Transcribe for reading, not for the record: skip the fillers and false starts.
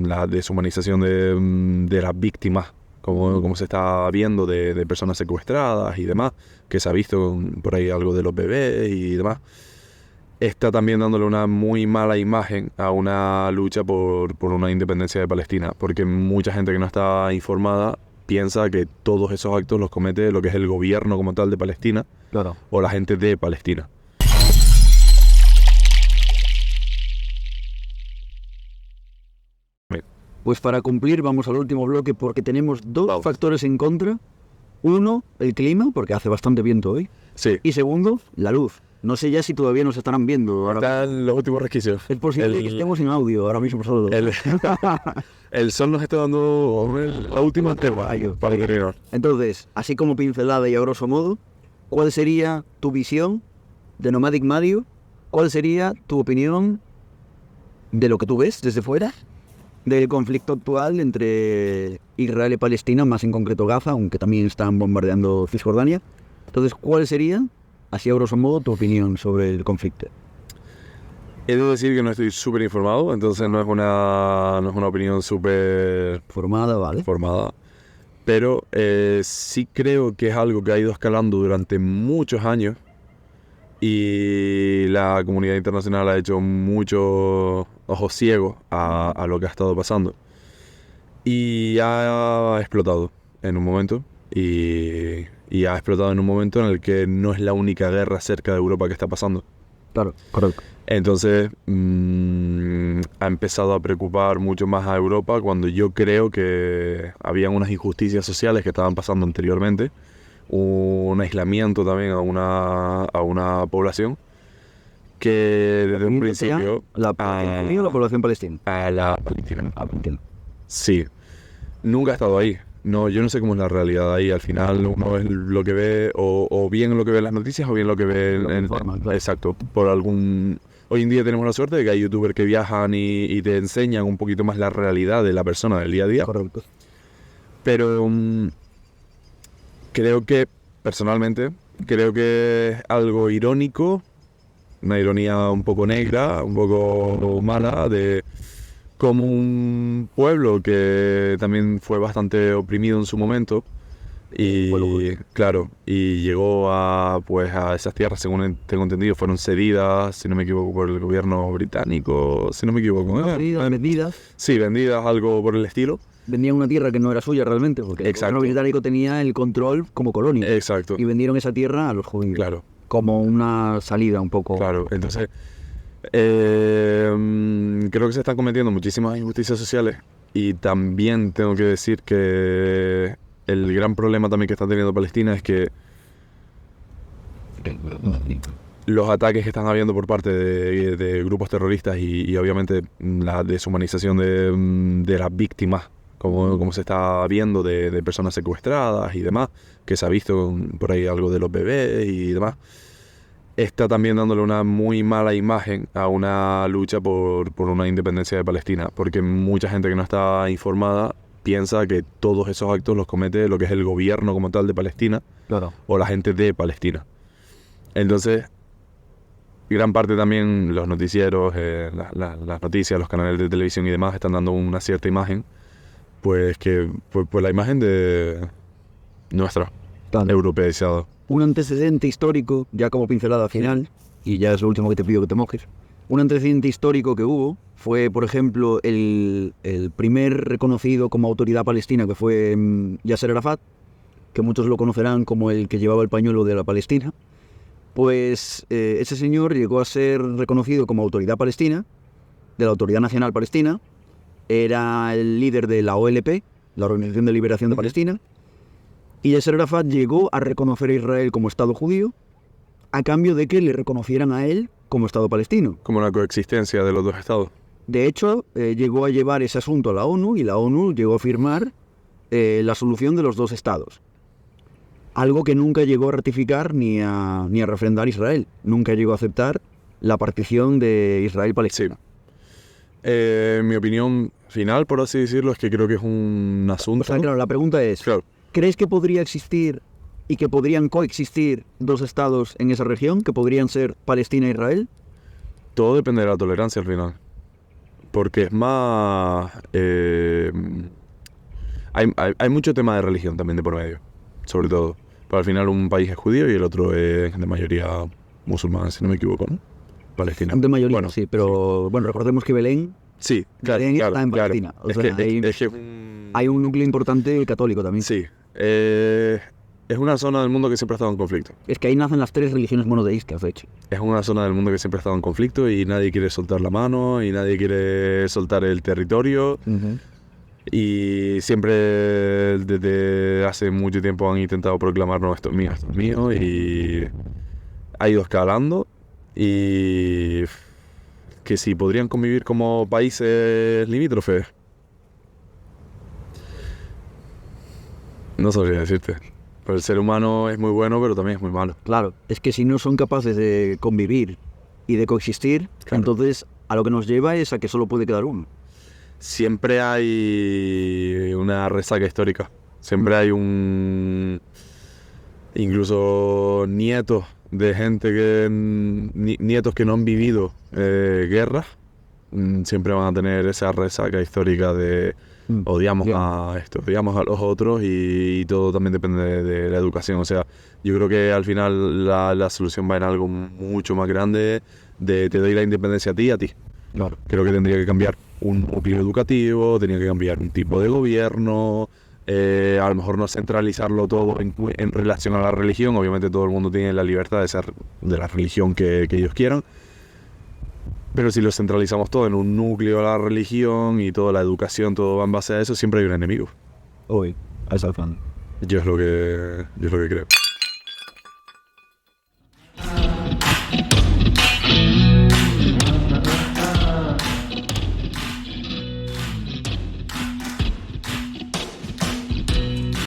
la deshumanización de las víctimas, como se está viendo de personas secuestradas y demás, que se ha visto por ahí algo de los bebés y demás, está también dándole una muy mala imagen a una lucha por una independencia de Palestina, porque mucha gente que no está informada piensa que todos esos actos los comete lo que es el gobierno como tal de Palestina, Claro. o la gente de Palestina. Pues para cumplir vamos al último bloque porque tenemos dos Vamos. factores en contra. Uno, el clima, porque hace bastante viento hoy. Sí, Y segundo, la luz. No sé ya si todavía nos estarán viendo. Ahora están los últimos resquicios. es posible que estemos sin audio ahora mismo solo. El sol nos está dando la última tregua para terminar. Entonces, así como pincelada y a grosso modo, ¿cuál sería tu visión de Nomadic Mario? ¿Cuál sería tu opinión de lo que tú ves desde fuera del conflicto actual entre Israel y Palestina, más en concreto Gaza, aunque también están bombardeando Cisjordania? Entonces, ¿cuál sería, así a grosso modo, tu opinión sobre el conflicto? He de decir que no estoy súper informado, entonces no es una opinión súper Formada, ¿vale? formada. Pero sí creo que es algo que ha ido escalando durante muchos años y la comunidad internacional ha hecho muchos ojos ciegos a lo que ha estado pasando. Y ha explotado en un momento. Y ha explotado en un momento en el que no es la única guerra cerca de Europa que está pasando. Claro, correcto. Entonces ha empezado a preocupar mucho más a Europa cuando yo creo que habían unas injusticias sociales que estaban pasando anteriormente, un aislamiento también a una población que desde un principio... ¿La población o la población palestina? A la Palestina. Entiendo. Sí, nunca he estado ahí. No, yo no sé cómo es la realidad ahí. Al final uno es lo que ve, o bien lo que ve en las noticias, o bien lo que ve Lo que informa, claro. Exacto, por algún... Hoy en día tenemos la suerte de que hay youtubers que viajan y te enseñan un poquito más la realidad de la persona del día a día. Correcto. Pero creo que, personalmente, creo que es algo irónico, una ironía un poco negra, un poco mala, de como un pueblo que también fue bastante oprimido en su momento y claro, y llegó a esas tierras, según tengo entendido, fueron cedidas, si no me equivoco, por el gobierno británico, si no me equivoco. Vendidas. Sí, vendidas, algo por el estilo. Vendían una tierra que no era suya realmente, porque Exacto. el gobierno británico tenía el control como colonia. Exacto. Y vendieron esa tierra a los judíos. Claro. Como una salida un poco... Claro, entonces creo que se están cometiendo muchísimas injusticias sociales y también tengo que decir que el gran problema también que está teniendo Palestina es que los ataques que están habiendo por parte de grupos terroristas y obviamente la deshumanización de las víctimas, como se está viendo de personas secuestradas y demás, que se ha visto por ahí algo de los bebés y demás, está también dándole una muy mala imagen a una lucha por una independencia de Palestina, porque mucha gente que no está informada piensa que todos esos actos los comete lo que es el gobierno como tal de Palestina, Claro. o la gente de Palestina. Entonces, gran parte también los noticieros, las noticias, los canales de televisión y demás están dando una cierta imagen, pues la imagen de nuestra, Claro. europeizada. Un antecedente histórico, ya como pincelada final, y ya es lo último que te pido que te mojes. Un antecedente histórico que hubo fue, por ejemplo, el primer reconocido como autoridad palestina, que fue Yasser Arafat, que muchos lo conocerán como el que llevaba el pañuelo de la Palestina. Pues ese señor llegó a ser reconocido como autoridad palestina, de la Autoridad Nacional Palestina, era el líder de la OLP, la Organización de Liberación de Palestina, y Yasser Arafat llegó a reconocer a Israel como Estado judío a cambio de que le reconocieran a él como Estado palestino. Como una coexistencia de los dos estados. De hecho, llegó a llevar ese asunto a la ONU y la ONU llegó a firmar la solución de los dos estados. Algo que nunca llegó a ratificar ni a refrendar Israel. Nunca llegó a aceptar la partición de Israel-Palestina. Sí. Mi opinión final, por así decirlo, es que creo que es un asunto... O sea, claro, la pregunta es, Claro. ¿crees que podría existir y que podrían coexistir dos estados en esa región, que podrían ser Palestina e Israel? Todo depende de la tolerancia al final. porque es más... hay mucho tema de religión también de por medio, sobre todo. Pero al final un país es judío y el otro es de mayoría musulmana, si no me equivoco, ¿no? Palestina. De mayoría, Bueno, sí, pero bueno, recordemos que Belén, sí, claro, Belén claro, está en claro. Palestina. O Es sea, que, hay, es que hay un núcleo importante católico también. sí, es una zona del mundo que siempre ha estado en conflicto. Es que ahí nacen las 3 religiones monoteístas, de hecho. Es una zona del mundo que siempre ha estado en conflicto y nadie quiere soltar la mano y nadie quiere soltar el territorio. Y siempre desde hace mucho tiempo han intentado proclamarnos esto es mío y ha ido escalando y que si podrían convivir como países limítrofes. No sabría decirte. Pero el ser humano es muy bueno, pero también es muy malo. Claro, es que si no son capaces de convivir y de coexistir, Claro. entonces a lo que nos lleva es a que solo puede quedar uno. Siempre hay una resaca histórica. Siempre hay incluso nietos de gente nietos que no han vivido guerras, siempre van a tener esa resaca histórica de odiamos a esto, odiamos a los otros y todo también depende de la educación. O sea, yo creo que al final la solución va en algo mucho más grande de te doy la independencia a ti. Claro. Creo que tendría que cambiar un núcleo educativo, tenía que cambiar un tipo de gobierno, a lo mejor no centralizarlo todo en relación a la religión. Obviamente todo el mundo tiene la libertad de ser de la religión que ellos quieran, pero si lo centralizamos todo en un núcleo de la religión y toda la educación, todo va en base a eso, siempre hay un enemigo. Hoy, a esa fan. Yo es lo que creo.